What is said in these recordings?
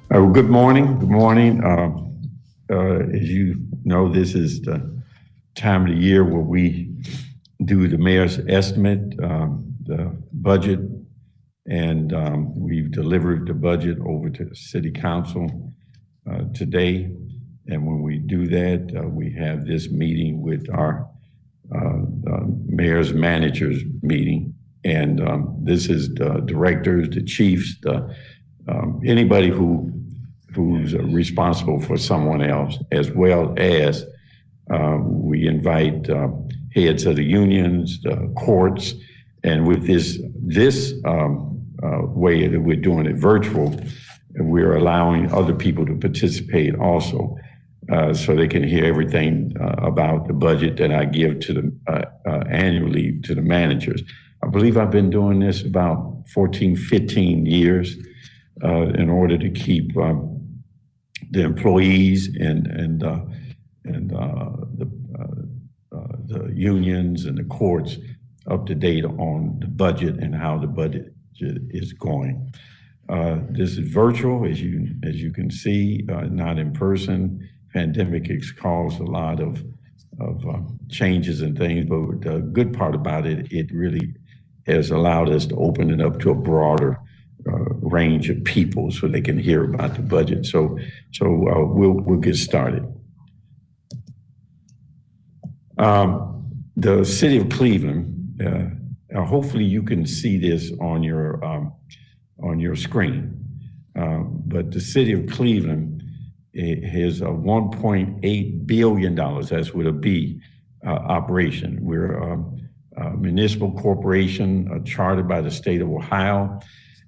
Good morning. Good morning. As you know, this is the time of the year where we do the mayor's estimate, the budget, and we've delivered the budget over to the city council today. And when we do that, we have this meeting with our mayor's managers meeting. And this is the directors, the chiefs, anybody who's responsible for someone else, as well as we invite heads of the unions, the courts, and with this way that we're doing it virtual, we're allowing other people to participate also, so they can hear everything about the budget that I give to the annually to the managers. I believe I've been doing this about 14, 15 years in order to keep the employees and the unions and the courts up to date on the budget and how the budget is going. This is virtual, as you can see, not in person. Pandemic has caused a lot of changes and things, but the good part about it, it really has allowed us to open it up to a broader range of people so they can hear about the budget. So we'll get started. The city of Cleveland, hopefully you can see this on your screen, but the city of Cleveland has a $1.8 billion, that's with a B, operation. We're a municipal corporation chartered by the state of Ohio.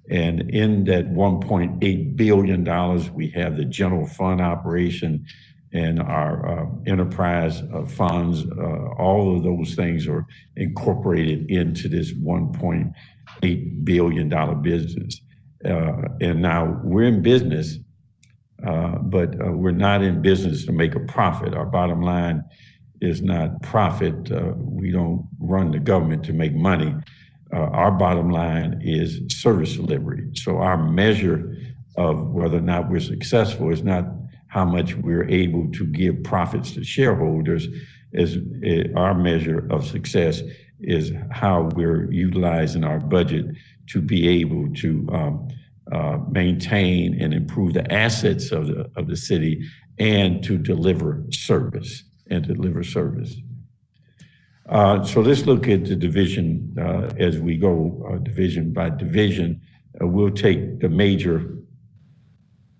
And in that $1.8 billion, we have the general fund operation and our enterprise funds. All of those things are incorporated into this $1.8 billion business. And now we're in business, but we're not in business to make a profit. Our bottom line is not profit. We don't run the government to make money. Our bottom line is service delivery. So our measure of whether or not we're successful is not how much we're able to give profits to shareholders. Our measure of success is how we're utilizing our budget to be able to maintain and improve the assets of the city and to deliver service So let's look at the division as we go division by division. We'll take the major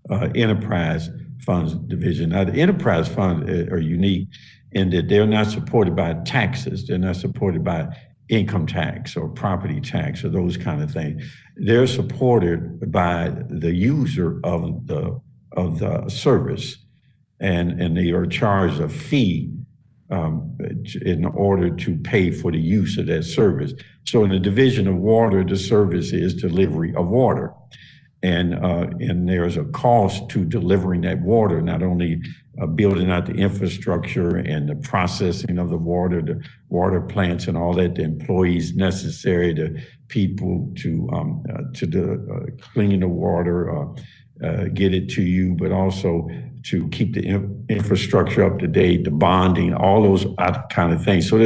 enterprise funds division. Now, the enterprise funds are unique in that they're not supported by taxes. They're not supported by income tax or property tax or those kind of things. They're supported by the user of the service, and they are charged a fee in order to pay for the use of that service. So in the division of water, the service is delivery of water. And there's a cost to delivering that water, not only building out the infrastructure and the processing of the water plants and all that, the employees necessary, the people to clean the water, get it to you, but also to keep the infrastructure up to date, the bonding, all those kind of things. So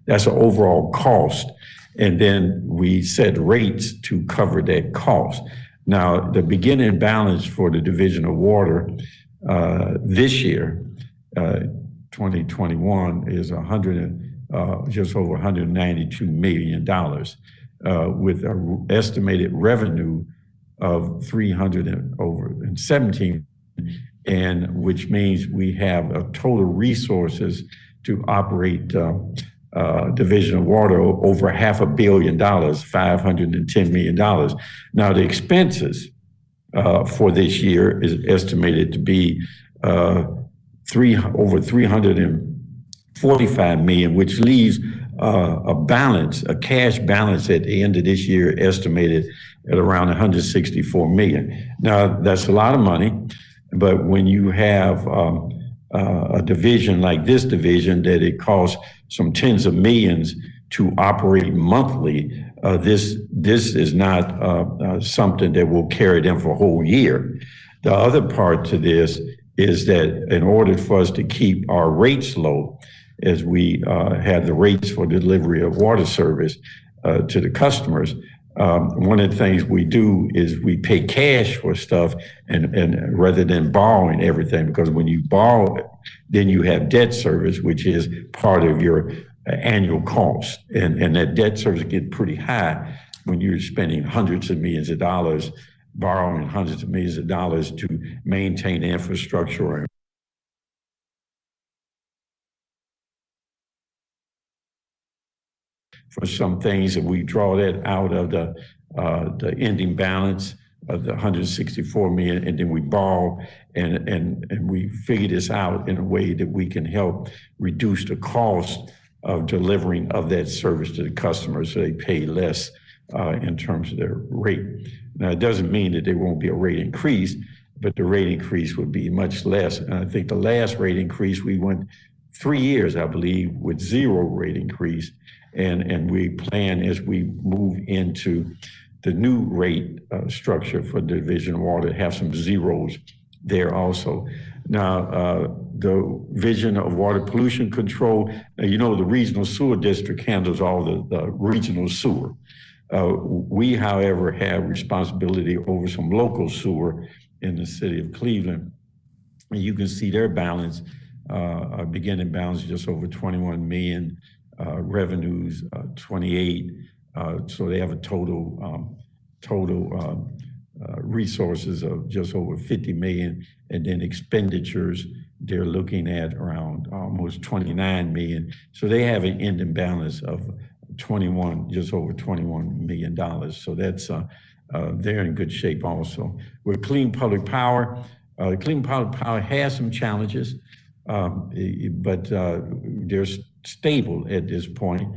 that's an overall cost. And then we set rates to cover that cost. Now, the beginning balance for the division of water this year, 2021, is just over $192 million, with an estimated revenue of 317, and which means we have a total resources to operate division of water over $500 million, $510 million. Now the expenses for this year is estimated to be over $345 million, which leaves a cash balance at the end of this year estimated at around $164 million. Now that's a lot of money, but when you have a division like this division that it costs some tens of millions to operate monthly, this is not something that will carry them for a whole year. The other part to this is that in order for us to keep our rates low, as we have the rates for delivery of water service to the customers, one of the things we do is we pay cash for stuff and rather than borrowing everything, because when you borrow, then you have debt service, which is part of your annual cost. And that debt service gets pretty high when you're spending hundreds of millions of dollars, borrowing hundreds of millions of dollars to maintain infrastructure. For some things, and we draw that out of the ending balance of the 164 million, and then we borrow and we figure this out in a way that we can help reduce the cost of delivering of that service to the customers so they pay less in terms of their rate. Now, it doesn't mean that there won't be a rate increase, but the rate increase would be much less. And I think the last rate increase, we went 3 years, I believe, with zero rate increase. And we plan as we move into the new rate structure for the Division of Water to have some zeros there also. Now, the Division of Water Pollution Control, you know, the Regional Sewer District handles all the regional sewer. We, however, have responsibility over some local sewer in the city of Cleveland. And you can see their balance, beginning balance just over 21 million, revenues 28. So they have a total resources of just over 50 million, and then expenditures they're looking at around almost 29 million. So they have an ending balance of just over $21 million. So that's they're in good shape also. With Clean Public Power, Clean Public Power has some challenges, but they're stable at this point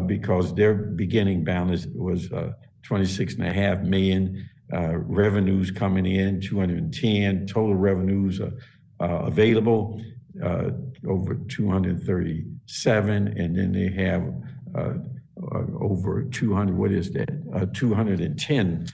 because their beginning balance was 26.5 million, revenues coming in 210, total revenues available over 237, and then they have over 200, what is that? $210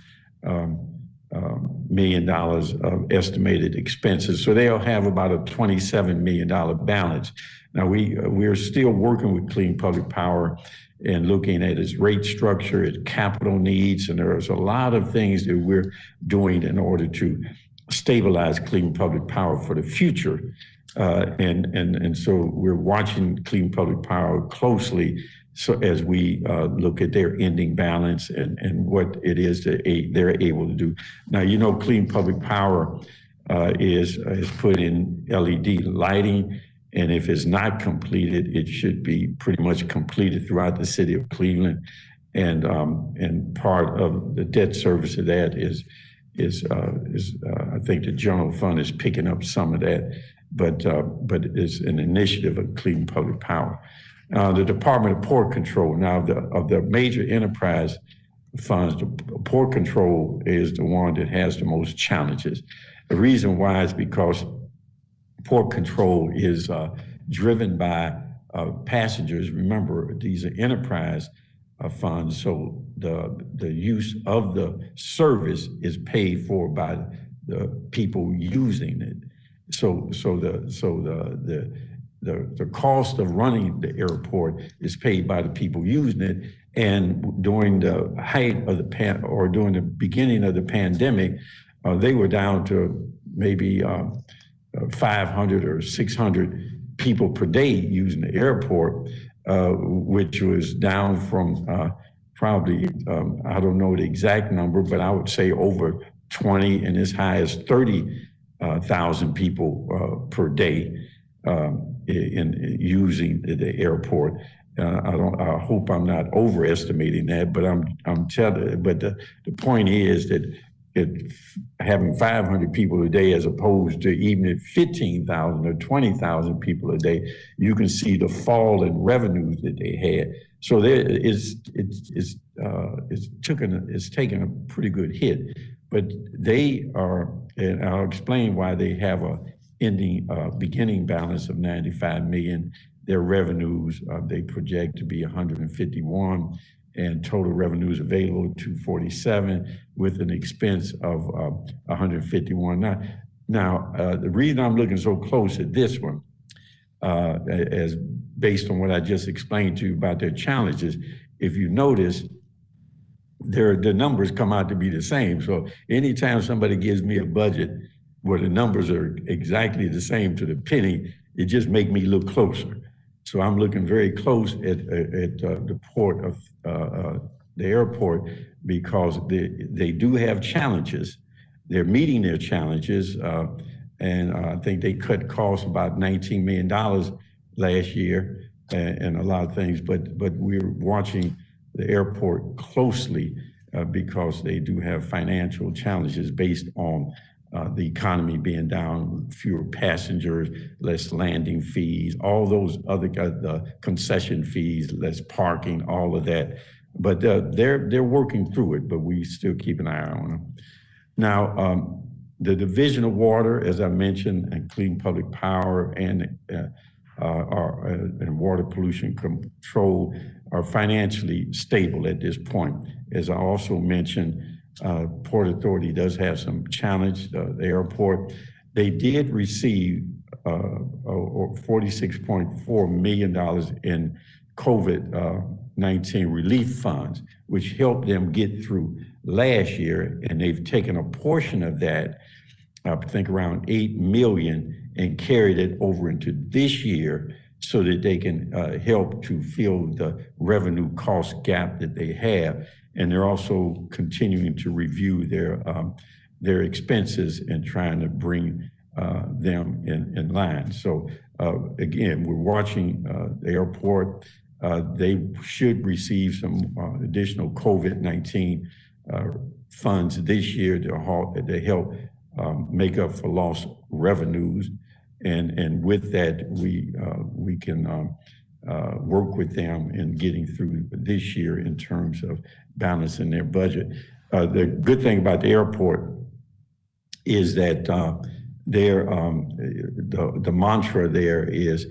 million of estimated expenses. So they'll have about a $27 million balance. Now we're still working with Clean Public Power and looking at its rate structure, its capital needs, and there's a lot of things that we're doing in order to stabilize Clean Public Power for the future. And so we're watching Clean Public Power closely, so as we look at their ending balance and what it is that they're able to do. Now, you know, Clean Public Power is put in LED lighting, and if it's not completed, it should be pretty much completed throughout the city of Cleveland. And part of the debt service of that is I think the general fund is picking up some of that, but it's an initiative of Clean Public Power. The Department of Port Control, now of the major enterprise funds, the Port Control is the one that has the most challenges. The reason why is because Port Control is driven by passengers. Remember, these are enterprise funds, so the use of the service is paid for by the people using it. So the cost of running the airport is paid by the people using it. And during the height of during the beginning of the pandemic, they were down to maybe 500 or 600 people per day using the airport, which was down from probably, I don't know the exact number, but I would say over 20 and as high as 30,000 people per day in using the airport. I hope I'm not overestimating that, but I'm telling. But the point is that having 500 people a day as opposed to even at 15,000 or 20,000 people a day, you can see the fall in revenues that they had. So there it's taken a pretty good hit, but they are, and I'll explain why they have a beginning balance of 95 million. Their revenues, they project to be 151. and total revenues available 247 with an expense of 151. Now, the reason I'm looking so close at this one, as based on what I just explained to you about their challenges, if you notice, the numbers come out to be the same. So anytime somebody gives me a budget where the numbers are exactly the same to the penny, it just makes me look closer. So I'm looking very close at the port of the airport, because they do have challenges. They're meeting their challenges, and I think they cut costs about $19 million last year, and a lot of things. But we're watching the airport closely because they do have financial challenges based on the economy being down, fewer passengers, less landing fees, all those other concession fees, less parking, all of that. But they're working through it, but we still keep an eye on them. Now, the Division of Water, as I mentioned, and Clean Public Power and Water Pollution Control are financially stable at this point. As I also mentioned, Port Authority does have some challenge, the airport. They did receive $46.4 million in COVID-19 relief funds, which helped them get through last year, and they've taken a portion of that, I think around $8 million, and carried it over into this year so that they can help to fill the revenue cost gap that they have. And they're also continuing to review their expenses and trying to bring them in line. So again, we're watching the airport. They should receive some additional COVID-19 funds this year to help make up for lost revenues. And with that, we can work with them in getting through this year in terms of balancing their budget. The good thing about the airport is that the mantra there is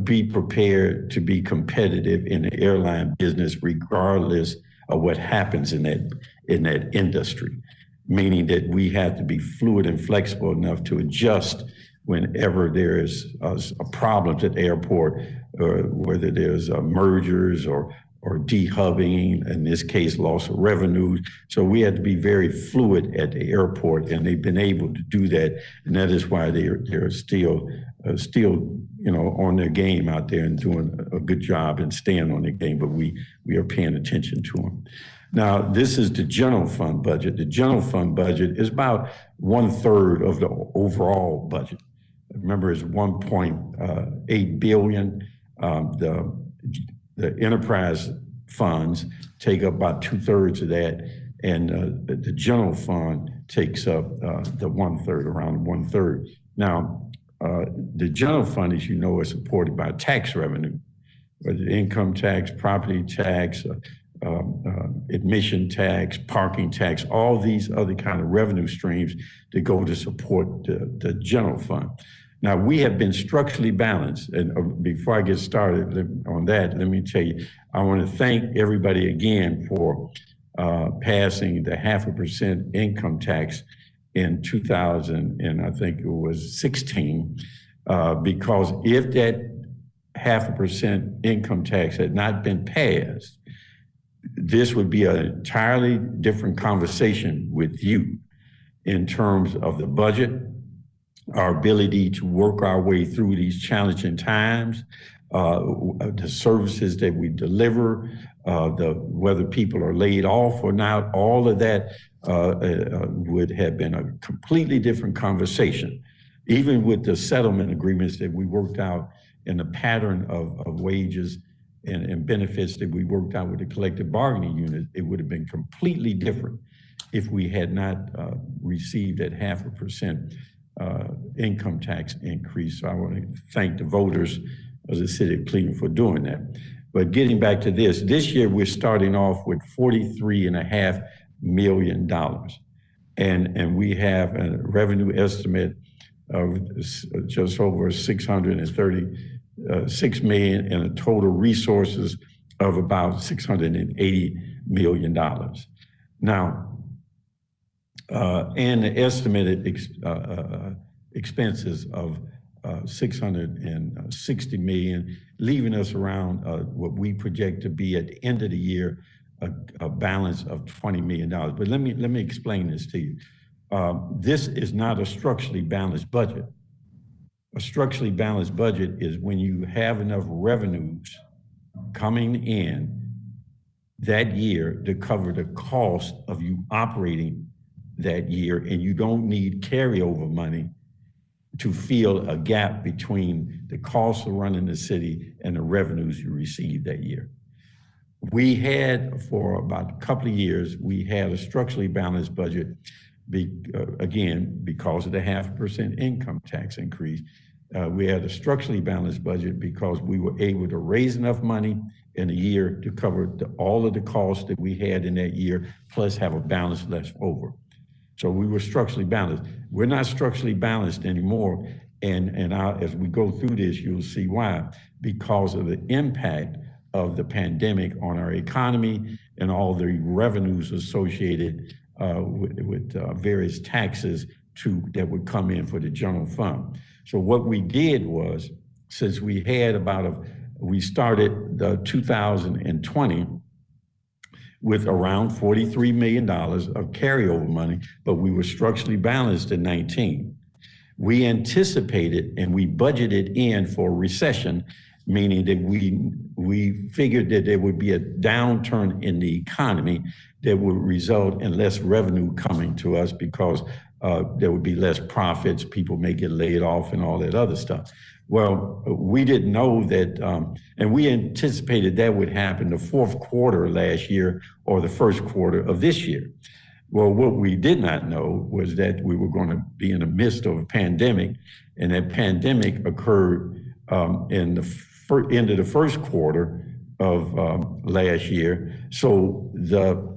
be prepared to be competitive in the airline business regardless of what happens in that industry, meaning that we have to be fluid and flexible enough to adjust whenever there is a problem at the airport, whether there's mergers or dehubbing, in this case, loss of revenues. So we have to be very fluid at the airport, and they've been able to do that, and that is why they're still on their game out there and doing a good job and staying on their game. But we are paying attention to them. Now, this is the general fund budget. The general fund budget is about 1/3 of the overall budget. Remember, it's $1.8 billion. The enterprise funds take up about 2/3 of that, and the general fund takes up the 1/3, around 1/3. Now, the general fund, as you know, is supported by tax revenue, whether income tax, property tax, admission tax, parking tax, all these other kind of revenue streams that go to support the general fund. Now, we have been structurally balanced, and before I get started on that, let me tell you, I want to thank everybody again for passing the 0.5% income tax in 2016, because if that 0.5% income tax had not been passed, this would be an entirely different conversation with you in terms of the budget, our ability to work our way through these challenging times, the services that we deliver, whether people are laid off or not, all of that would have been a completely different conversation. Even with the settlement agreements that we worked out and the pattern of wages and benefits that we worked out with the collective bargaining unit, it would have been completely different if we had not received that 0.5% income tax increase. So I want to thank the voters of the city of Cleveland for doing that. But getting back to this year we're starting off with $43.5 million. And we have a revenue estimate of just over $636 million and a total resources of about $680 million. Now, and the estimated expenses of $660 million, leaving us around what we project to be at the end of the year, a balance of $20 million. But let me explain this to you. This is not a structurally balanced budget. A structurally balanced budget is when you have enough revenues coming in that year to cover the cost of you operating that year, and you don't need carryover money to fill a gap between the cost of running the city and the revenues you receive that year. We had, for about a couple of years, we had a structurally balanced budget, again, because of the 0.5% income tax increase. We had a structurally balanced budget because we were able to raise enough money in a year to cover all of the costs that we had in that year, plus have a balance left over. So we were structurally balanced. We're not structurally balanced anymore. And as we go through this, you'll see why. Because of the impact of the pandemic on our economy and all the revenues associated with various taxes that would come in for the general fund. So what we did was, since we had we started the 2020 with around $43 million of carryover money, but we were structurally balanced in 19. We anticipated and we budgeted in for a recession, meaning that we figured that there would be a downturn in the economy that would result in less revenue coming to us because there would be less profits, people may get laid off and all that other stuff. Well, we didn't know that, and we anticipated that would happen the fourth quarter last year or the first quarter of this year. Well, what we did not know was that we were going to be in the midst of a pandemic, and that pandemic occurred in the end of the first quarter of last year. So the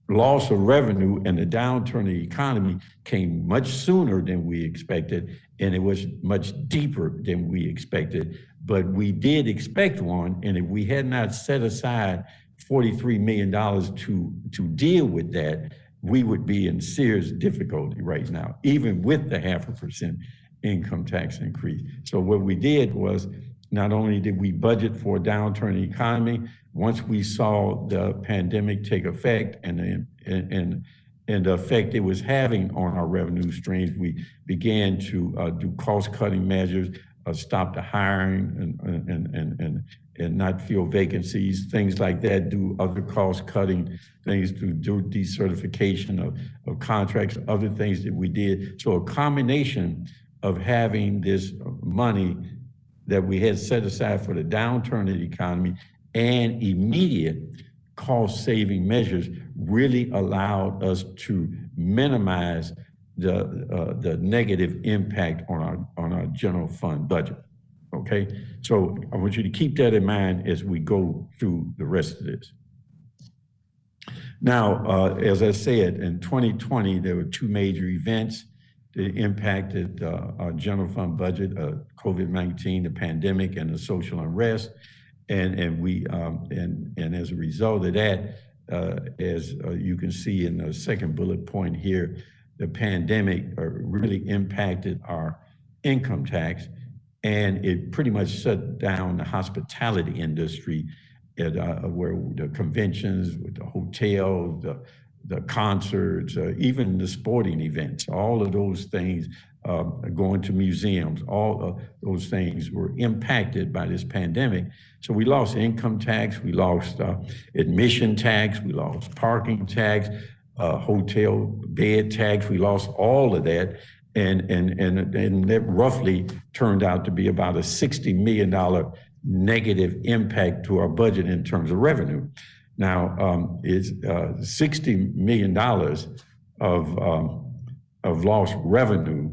loss of revenue and the downturn in the economy came much sooner than we expected, and it was much deeper than we expected. But we did expect one, and if we had not set aside $43 million to deal with that, we would be in serious difficulty right now, even with the 0.5% income tax increase. So what we did was, not only did we budget for a downturn in the economy, once we saw the pandemic take effect and the effect it was having on our revenue streams, we began to do cost-cutting measures, stop the hiring and not fill vacancies, things like that, do other cost-cutting things, to do decertification of contracts, other things that we did. So a combination of having this money that we had set aside for the downturn in the economy and immediate cost-saving measures really allowed us to minimize the negative impact on our general fund budget. Okay, so I want you to keep that in mind as we go through the rest of this. Now, as I said, in 2020, there were two major events that impacted our general fund budget: COVID-19, the pandemic, and the social unrest. And as a result of that, as you can see in the second bullet point here, the pandemic really impacted our income tax, and it pretty much shut down the hospitality industry, where the conventions, with the hotels, the concerts, even the sporting events, all of those things, going to museums, all of those things were impacted by this pandemic. So we lost income tax, we lost admission tax, we lost parking tax, hotel bed tax, we lost all of that. And that roughly turned out to be about a $60 million negative impact to our budget in terms of revenue. Now, it's $60 million of lost revenue,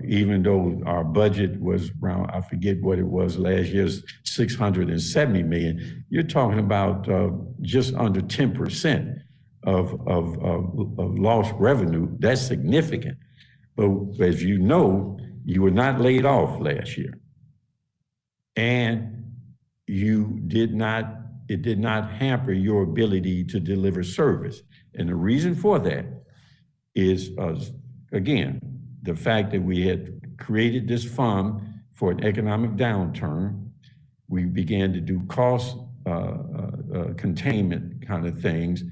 even though our budget was around, I forget what it was last year's, $670 million. You're talking about just under 10% of lost revenue. That's significant. But as you know, you were not laid off last year. And you did not it did not hamper your ability to deliver service. And the reason for that is, again, the fact that we had created this fund for an economic downturn. We began to do cost containment kind of things,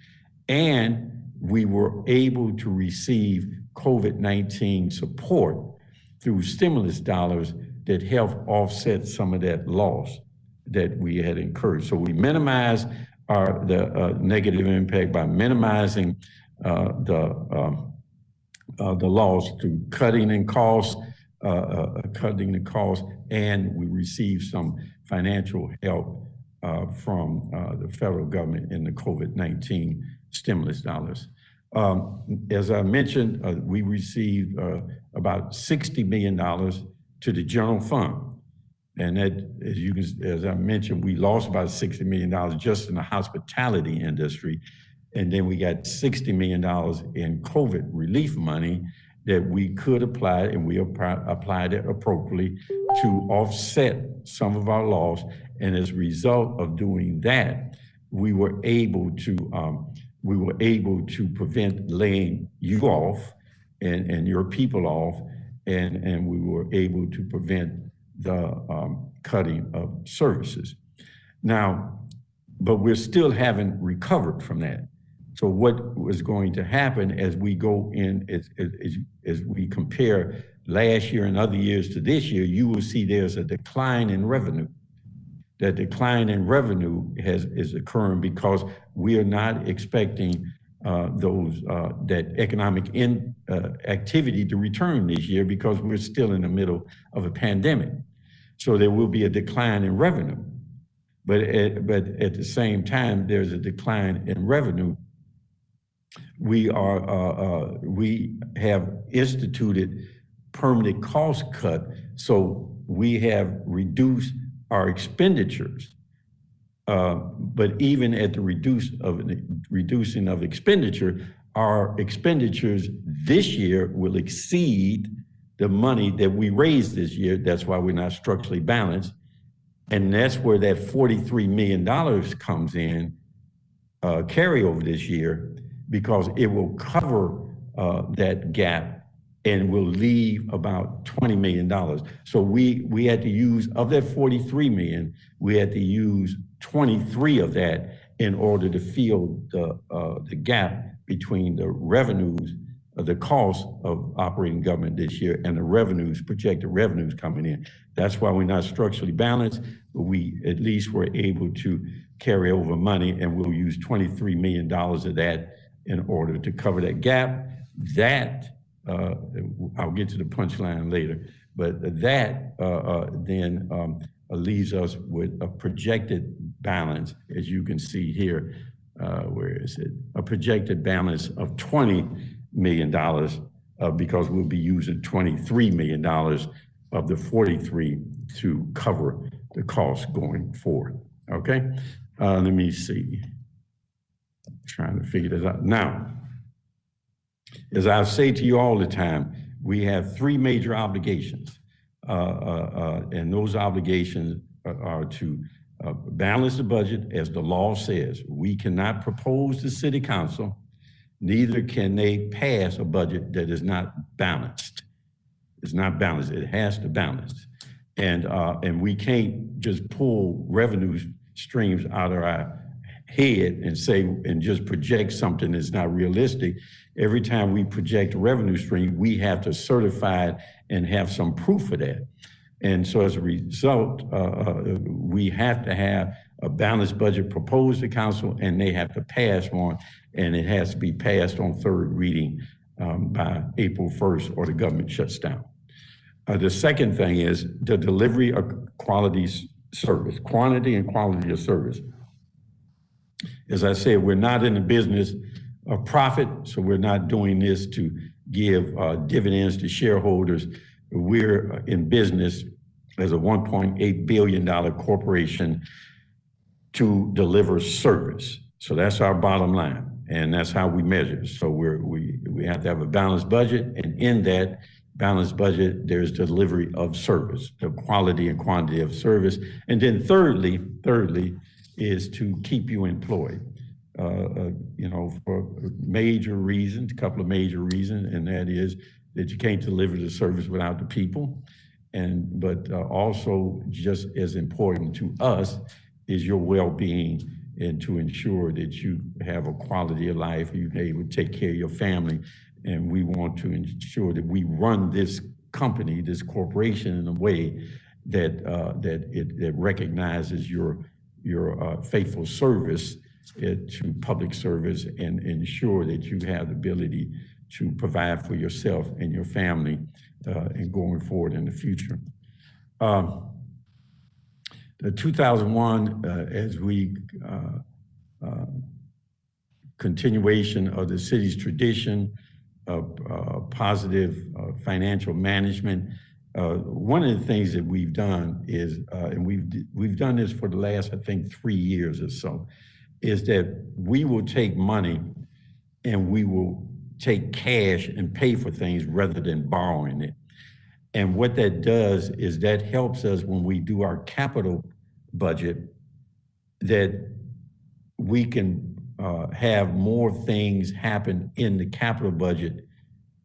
and we were able to receive COVID-19 support through stimulus dollars that helped offset some of that loss that we had incurred. So we minimized the negative impact by minimizing the loss through cutting the costs, and we received some financial help from the federal government in the COVID-19 stimulus dollars. As I mentioned, we received about $60 million to the general fund. And that, as I mentioned, we lost about $60 million just in the hospitality industry. And then we got $60 million in COVID relief money that we could apply, and we applied it appropriately to offset some of our loss. And as a result of doing that, we were able to prevent laying you off and your people off, and we were able to prevent the cutting of services. Now, but we're still haven't recovered from that. So what was going to happen as we go in, as we compare last year and other years to this year, you will see there's a decline in revenue. That decline in revenue is occurring because we are not expecting that economic activity to return this year because we're still in the middle of a pandemic. So there will be a decline in revenue. But at the same time, there's a decline in revenue. We have instituted permanent cost cut, so we have reduced our expenditures. But even at the reducing of expenditure, our expenditures this year will exceed the money that we raised this year. That's why we're not structurally balanced. And that's where that $43 million comes in, carryover this year, because it will cover that gap and will leave about $20 million. So we had to use, of that 43 million, we had to use 23 of that in order to fill the gap between the revenues, the cost of operating government this year and the revenues, projected revenues coming in. That's why we're not structurally balanced, but we at least were able to carry over money, and we'll use $23 million of that in order to cover that gap. That, I'll get to the punchline later, but that then leaves us with a projected balance, as you can see here. Where is it? A projected balance of $20 million because we'll be using $23 million of the 43 to cover the cost going forward. Okay, let me see. Trying to figure this out. Now, as I say to you all the time, we have three major obligations, and those obligations are to balance the budget as the law says. We cannot propose to City Council, neither can they pass a budget that is not balanced. It's not balanced, it has to balance. And we can't just pull revenue streams out of our head and say, and just project something that's not realistic. Every time we project a revenue stream, we have to certify it and have some proof of that. And so as a result, we have to have a balanced budget proposed to council, and they have to pass one, and it has to be passed on third reading by April 1st, or the government shuts down. The second thing is the delivery of quality service, quantity and quality of service. As I said, we're not in the business of profit, so we're not doing this to give dividends to shareholders. We're in business as a $1.8 billion corporation to deliver service. So that's our bottom line, and that's how we measure. So we have to have a balanced budget, and in that balanced budget, there's delivery of service, the quality and quantity of service. And then thirdly, is to keep you employed. For major reasons, a couple of major reasons, and that is that you can't deliver the service without the people. But also just as important to us is your well-being and to ensure that you have a quality of life, you're able to take care of your family. And we want to ensure that we run this company, this corporation in a way that recognizes your faithful service to public service and ensure that you have the ability to provide for yourself and your family and going forward in the future. The 2001, as we continuation of the city's tradition of positive financial management. One of the things that we've done is, and we've done this for the last, I think, 3 years or so, is that we will take money and we will take cash and pay for things rather than borrowing it. And what that does is that helps us when we do our capital budget, that we can have more things happen in the capital budget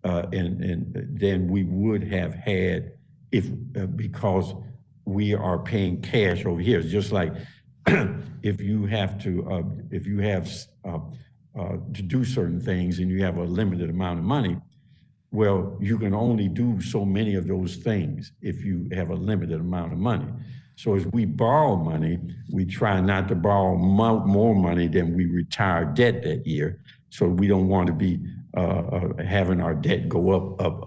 and than we would have had if because we are paying cash over here. It's just like if you have to do certain things and you have a limited amount of money, well, you can only do so many of those things if you have a limited amount of money. So as we borrow money, we try not to borrow more money than we retire debt that year. So we don't want to be having our debt go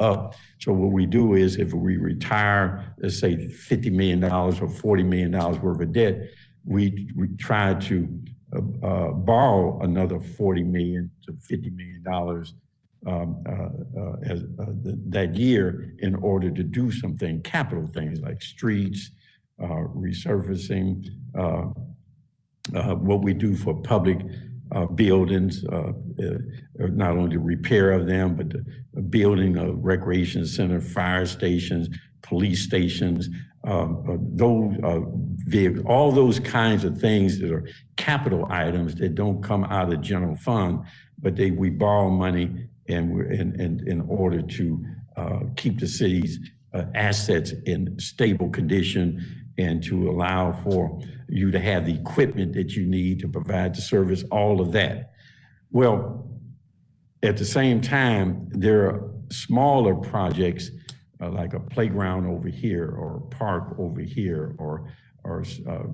up. So what we do is if we retire, let's say $50 million or $40 million worth of debt, we try to borrow another $40 million to $50 million that year in order to do something, capital things like streets, resurfacing, what we do for public buildings, not only the repair of them, but the building of recreation center, fire stations, police stations, vehicles, all those kinds of things that are capital items that don't come out of general fund, but we borrow money in order to keep the city's assets in stable condition and to allow for you to have the equipment that you need to provide the service, all of that. Well, at the same time, there are smaller projects like a playground over here or a park over here or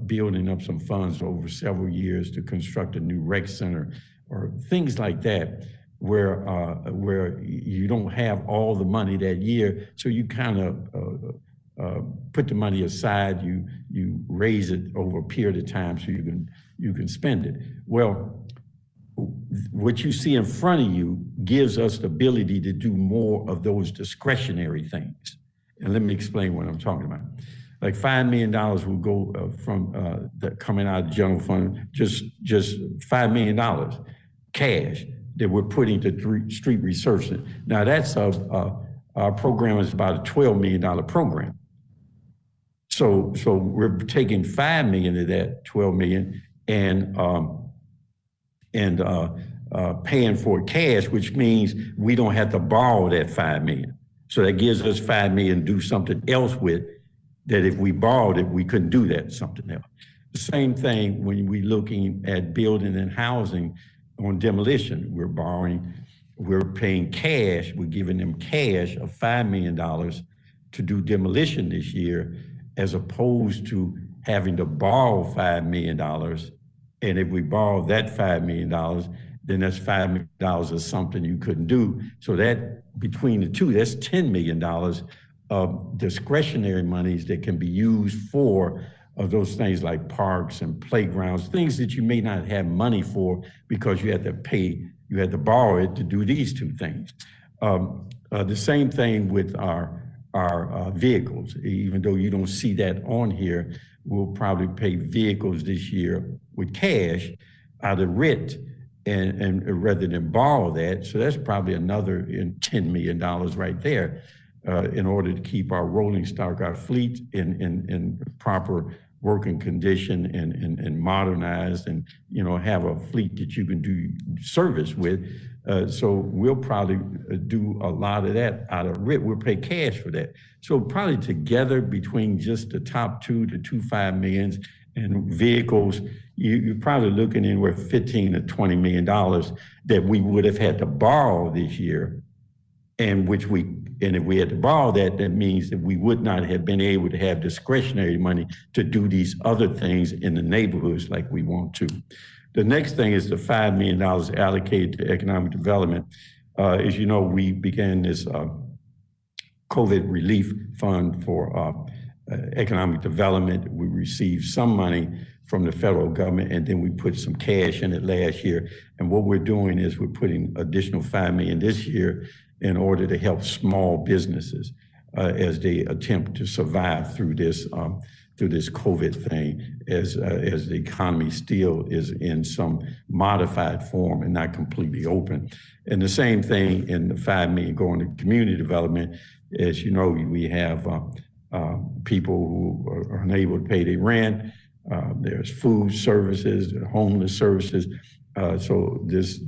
building up some funds over several years to construct a new rec center or things like that, where you don't have all the money that year, so you kind of put the money aside, you raise it over a period of time so you can spend it. Well, what you see in front of you gives us the ability to do more of those discretionary things. And let me explain what I'm talking about. Like $5 million will go from coming out of the general fund, just $5 million cash that we're putting to street resurfacing. Now that's our program is about a $12 million program. So we're taking $5 million of that 12 million and paying for cash, which means we don't have to borrow that $5 million. So that gives us $5 million to do something else with that. If we borrowed it, we couldn't do that, something else. The same thing when we're looking at building and housing on demolition, we're paying cash, we're giving them cash of $5 million to do demolition this year, as opposed to having to borrow $5 million. And if we borrow that $5 million, then that's $5 million of something you couldn't do. So that between the two, that's $10 million of discretionary monies that can be used for those things like parks and playgrounds, things that you may not have money for because you had to pay, you had to borrow it to do these two things. The same thing with our vehicles. Even though you don't see that on here, we'll probably pay vehicles this year with cash out of RIT and rather than borrow that. So that's probably another $10 million right there in order to keep our rolling stock, our fleet in proper working condition and modernized and, you know, have a fleet that you can do service with. So we'll probably do a lot of that out of RIP. We'll pay cash for that. So probably together between just the top two, the 2.5 millions and vehicles, you're probably looking anywhere $15 to $20 million that we would have had to borrow this year, and if we had to borrow that, that means that we would not have been able to have discretionary money to do these other things in the neighborhoods like we want to. The next thing is the $5 million allocated to economic development. As you know, we began this COVID relief fund for economic development. We received some money from the federal government, and then we put some cash in it last year. And what we're doing is we're putting additional $5 million this year in order to help small businesses as they attempt to survive through this COVID thing, as the economy still is in some modified form and not completely open. And the same thing in the $5 million going to community development. As you know, we have people who are unable to pay their rent. There's food services, homeless services. So this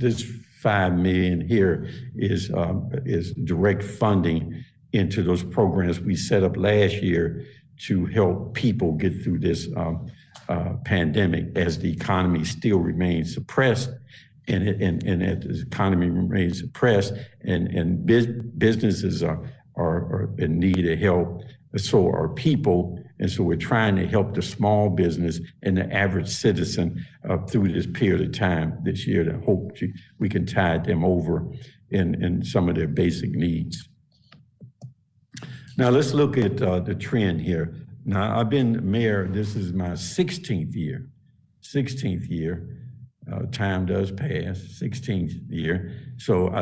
$5 million here is direct funding into those programs we set up last year to help people get through this pandemic as the economy still remains suppressed, and as the economy remains suppressed, and businesses are in need of help. So are people, and so we're trying to help the small business and the average citizen through this period of time this year to hope we can tide them over in some of their basic needs. Now let's look at the trend here. Now I've been mayor, this is my 16th year. Time does pass, 16th year. So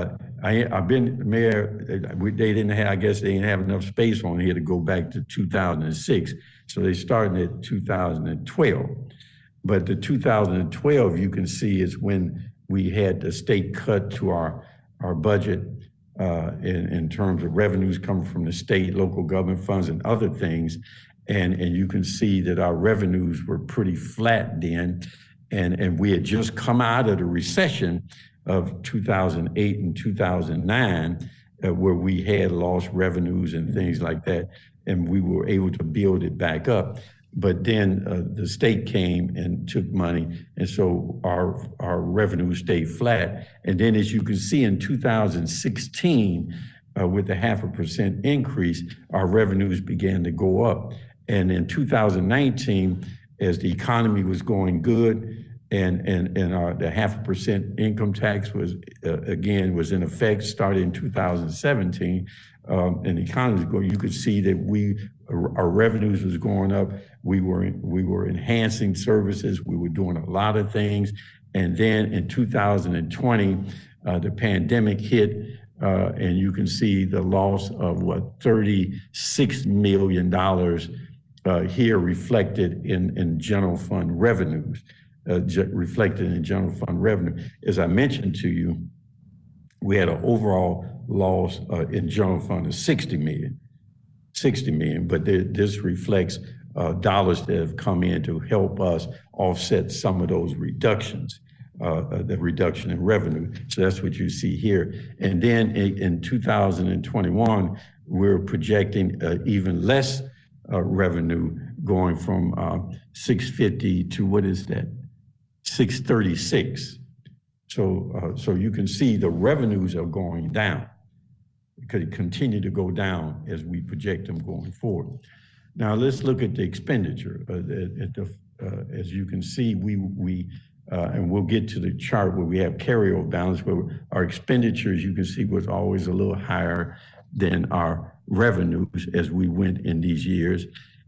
I've been mayor. I guess they didn't have enough space on here to go back to 2006. So they started at 2012. But the 2012, you can see, is when we had the state cut to our budget in terms of revenues coming from the state, local government funds, and other things. And you can see that our revenues were pretty flat then. And we had just come out of the recession of 2008 and 2009, where we had lost revenues and things like that, and we were able to build it back up. But then the state came and took money, and so our revenue stayed flat. And then, as you can see, in 2016, with the 0.5% increase, our revenues began to go up. And in 2019, as the economy was going good, and the 0.5% income tax was in effect, started in 2017, and the economy was going, you could see that our revenues was going up. We were enhancing services. We were doing a lot of things. And then in 2020, the pandemic hit, and you can see the loss of $36 million here reflected in general fund revenues. Reflected in general fund revenue. As I mentioned to you, we had an overall loss in general fund of 60 million, but this reflects dollars that have come in to help us offset some of those reductions, the reduction in revenue. So that's what you see here. And then in 2021, we're projecting even less revenue, going from 650 to what is that? 636. So you can see the revenues are going down. It could continue to go down as we project them going forward. Now let's look at the expenditure. As you can see, and we'll get to the chart where we have carryover balance, where our expenditures, you can see, was always a little higher than our revenues as we went in these years.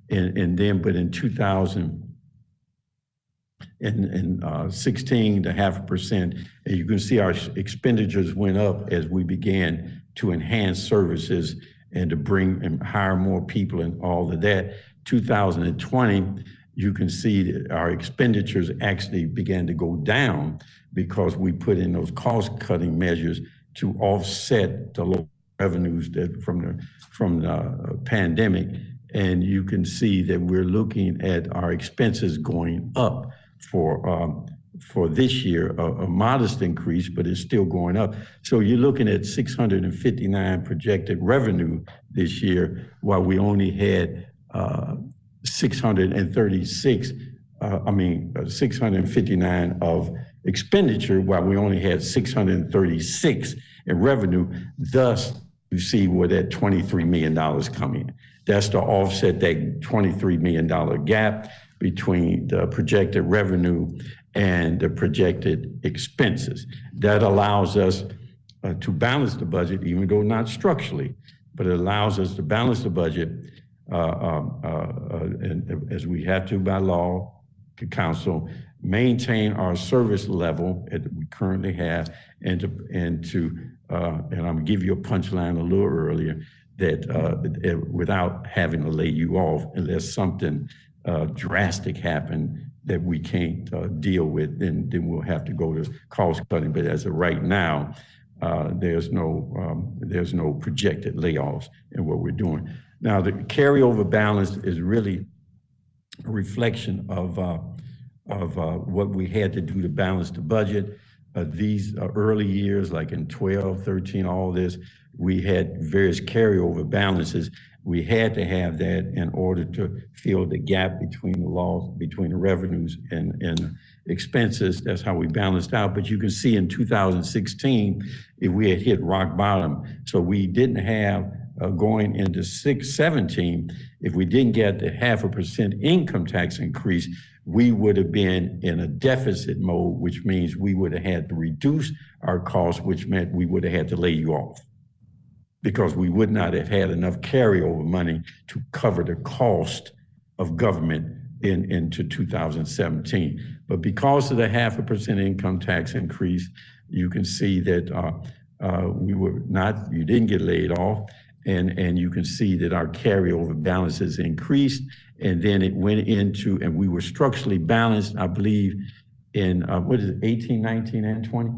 But in 2016, the 0.5%, and you can see our expenditures went up as we began to enhance services and to bring and hire more people and all of that. 2020, you can see that our expenditures actually began to go down because we put in those cost-cutting measures to offset the low revenues that from the pandemic. And you can see that we're looking at our expenses going up for this year, a modest increase, but it's still going up. So you're looking at 659 projected revenue this year, while we only had 659 of expenditure, while we only had 636 in revenue. Thus, you see where that $23 million come in. That's to offset that $23 million gap between the projected revenue and the projected expenses. That allows us to balance the budget, even though not structurally, but it allows us to balance the budget and as we have to by law, to council, maintain our service level that we currently have, and I'm gonna give you a punchline a little earlier, that without having to lay you off unless something drastic happen that we can't deal with, then we'll have to go to cost cutting. But as of right now, there's no projected layoffs in what we're doing. Now, the carryover balance is really a reflection of what we had to do to balance the budget. These early years, like in 12, 13, all this, we had various carryover balances. We had to have that in order to fill the gap between the revenues and expenses. That's how we balanced out. But you can see in 2016, if we had hit rock bottom, so we didn't have going into 17, if we didn't get the 0.5% income tax increase, we would have been in a deficit mode, which means we would have had to reduce our costs, which meant we would have had to lay you off, because we would not have had enough carryover money to cover the cost of government into 2017. But because of the 0.5% income tax increase, you can see that you didn't get laid off, and you can see that our carryover balances increased, and then it went into, and we were structurally balanced, I believe, in 18, 19, and 20?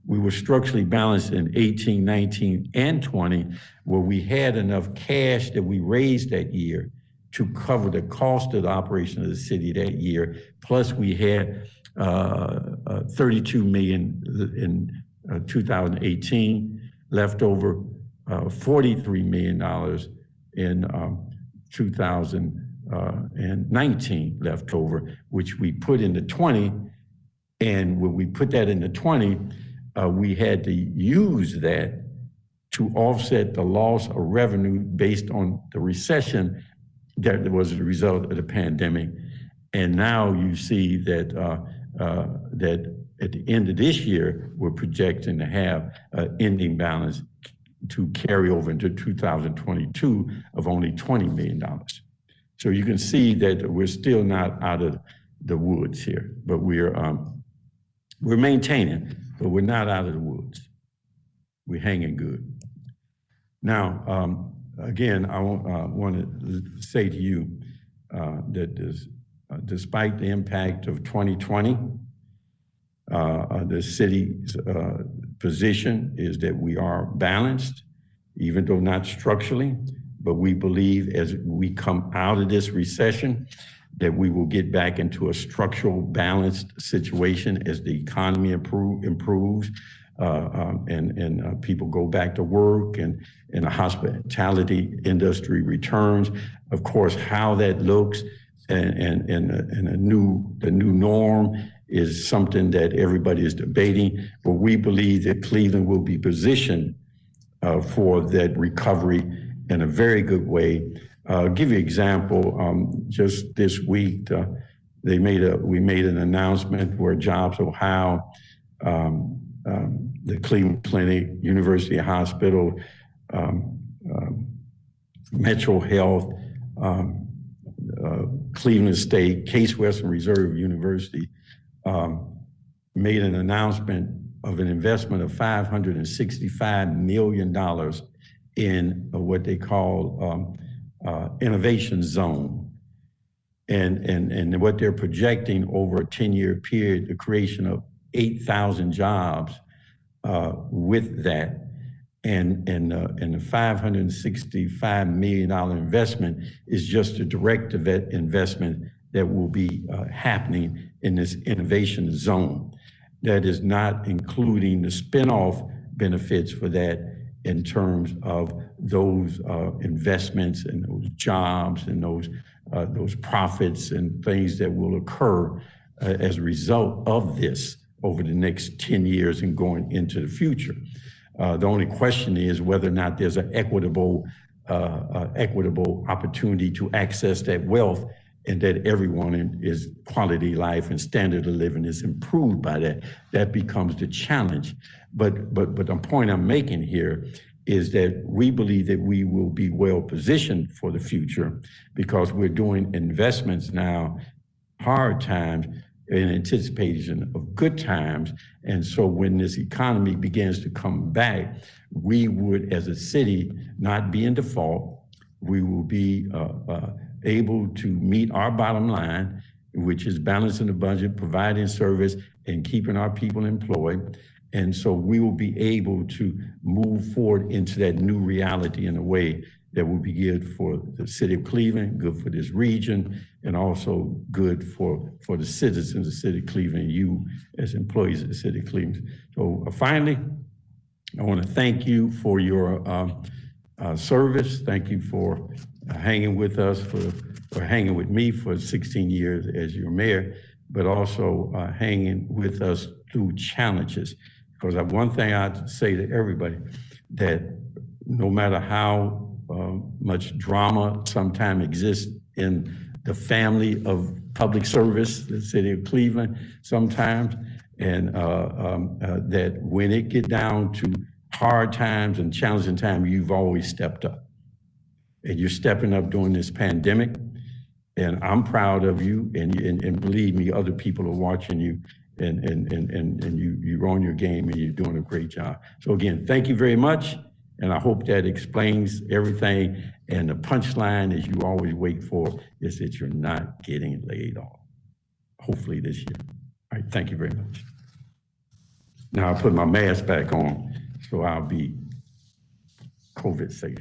We were structurally balanced in 18, 19, and 20, where we had enough cash that we raised that year to cover the cost of the operation of the city that year. Plus, we had $32 million in 2018 left over, $43 million in 2019 left over, which we put into 20. And when we put that into 20, we had to use that to offset the loss of revenue based on the recession that was a result of the pandemic. And now you see that that at the end of this year, we're projecting to have an ending balance to carry over into 2022 of only $20 million. So you can see that we're still not out of the woods here, but we're maintaining, but we're not out of the woods. We're hanging good. Now, again, I want to say to you that despite the impact of 2020, the city's position is that we are balanced, even though not structurally, but we believe as we come out of this recession, that we will get back into a structural balanced situation as the economy improves and people go back to work and the hospitality industry returns. Of course, how that looks and the new norm is something that everybody is debating, but we believe that Cleveland will be positioned for that recovery in a very good way. I'll give you an example. Just this week, we made an announcement where Jobs Ohio, the Cleveland Clinic, University Hospital, Metro Health, Cleveland State, Case Western Reserve University made an announcement of an investment of $565 million in what they call innovation zone. And what they're projecting over a 10-year period, the creation of 8,000 jobs with that. And the $565 million investment is just a direct investment that will be happening in this innovation zone. That is not including the spinoff benefits for that in terms of those investments and those jobs and those profits and things that will occur as a result of this over the next 10 years and going into the future. The only question is whether or not there's an equitable opportunity to access that wealth, and that everyone is quality life and standard of living is improved by that. That becomes the challenge. But the point I'm making here is that we believe that we will be well positioned for the future because we're doing investments now, hard times, in anticipation of good times. And so when this economy begins to come back, we would, as a city, not be in default. We will be able to meet our bottom line, which is balancing the budget, providing service, and keeping our people employed. And so we will be able to move forward into that new reality in a way that will be good for the city of Cleveland, good for this region, and also good for the citizens of the city of Cleveland, you as employees of the city of Cleveland. So finally, I want to thank you for your service. Thank you for hanging with us, for hanging with me for 16 years as your mayor, but also hanging with us through challenges. Because one thing I'd say to everybody, that no matter how much drama sometimes exists in the family of public service, the city of Cleveland sometimes, and that when it get down to hard times and challenging times, you've always stepped up. And you're stepping up during this pandemic, and I'm proud of you, and believe me, other people are watching you, and you're on your game and you're doing a great job. So again, thank you very much. And I hope that explains everything. And the punchline, as you always wait for, is that you're not getting laid off, hopefully this year. All right, thank you very much. Now I'll put my mask back on so I'll be COVID safe.